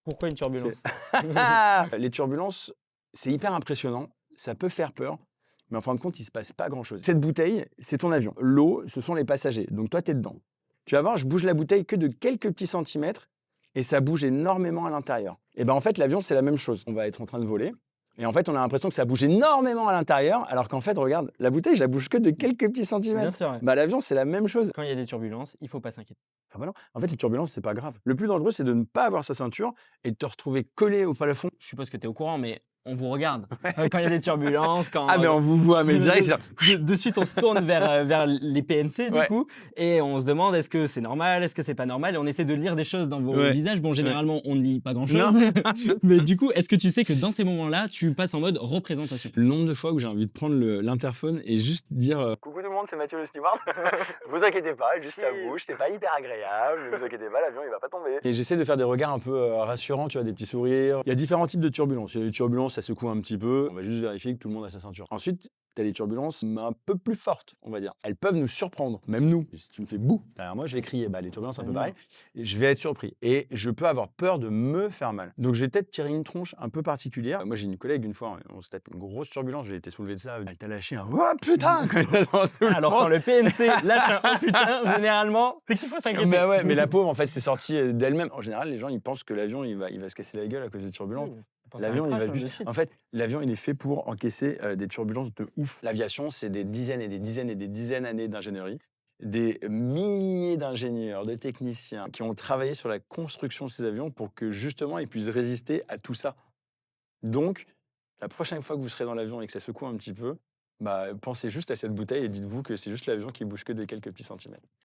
Pourquoi une turbulence? Les turbulences, c'est hyper impressionnant, ça peut faire peur, mais en fin de compte, il se passe pas grand-chose. Cette bouteille, c'est ton avion. L'eau, ce sont les passagers, donc toi, tu es dedans. Tu vas voir, je bouge la bouteille que de quelques petits centimètres et ça bouge énormément à l'intérieur. Et ben en fait, l'avion, c'est la même chose. On va être en train de voler et en fait, on a l'impression que ça bouge énormément à l'intérieur, alors qu'en fait, regarde, la bouteille, je la bouge que de quelques petits Bien centimètres. sûr, ouais. Bah, l'avion, c'est la même chose. Quand il y a des turbulences, il faut pas s'inquiéter. Ah bah non, en fait, les turbulences, c'est pas grave. Le plus dangereux, c'est de ne pas avoir sa ceinture et de te retrouver collé au plafond. Je suppose que tu es au courant, mais on vous regarde. Quand il y a des turbulences, Ah, quand mais on vous voit, mais direct, c'est genre. de suite, on se tourne vers les PNC, du Ouais, coup, et on se demande: «Est-ce que c'est normal? Est-ce que c'est pas normal?» Et on essaie de lire des choses dans vos ouais, visages. Bon, ouais. généralement, on ne lit pas grand-chose, Non. mais du coup, est-ce que tu sais que dans ces moments-là, tu passes en mode représentation? Le nombre de fois où j'ai envie de prendre l'interphone et juste dire coucou tout le monde, c'est Mathieu le steward. Vous inquiétez pas, juste ça bouge, c'est pas hyper agréable, ne vous inquiétez pas, l'avion il va pas tomber. Et j'essaie de faire des regards un peu rassurants, tu vois, des petits sourires. Il y a différents types de turbulences. Il y a des turbulences, ça secoue un petit peu. On va juste vérifier que tout le monde a sa ceinture. Ensuite, t'as des turbulences un peu plus fortes, on va dire. Elles peuvent nous surprendre, même nous. Si tu me fais bouh derrière moi, je vais crier. Bah, les turbulences, un peu pareil. Et je vais être surpris. Et je peux avoir peur de me faire mal. Donc, je vais peut-être tirer une tronche un peu particulière. Moi, j'ai une collègue, une fois, on se tape une grosse turbulence. J'ai été soulevé de ça. Elle t'a lâché un oh putain quand il a entendu tout le Alors, quand monde. le PNC lâche un «Oh putain», généralement, c'est qu'il faut s'inquiéter. Mais ouais, mais la pauvre, en fait, c'est sorti d'elle-même. En général, les gens, ils pensent que l'avion, il va se casser la gueule à cause des turbulences. Pense à un L'avion, il crash, va de juste. suite. En fait, l'avion, il est fait pour encaisser des turbulences de ouf. L'aviation, c'est des dizaines et des dizaines et des dizaines d'années d'ingénierie, des milliers d'ingénieurs, de techniciens qui ont travaillé sur la construction de ces avions pour que justement, ils puissent résister à tout ça. Donc, la prochaine fois que vous serez dans l'avion et que ça secoue un petit peu, bah, pensez juste à cette bouteille et dites-vous que c'est juste l'avion qui bouge que de quelques petits centimètres.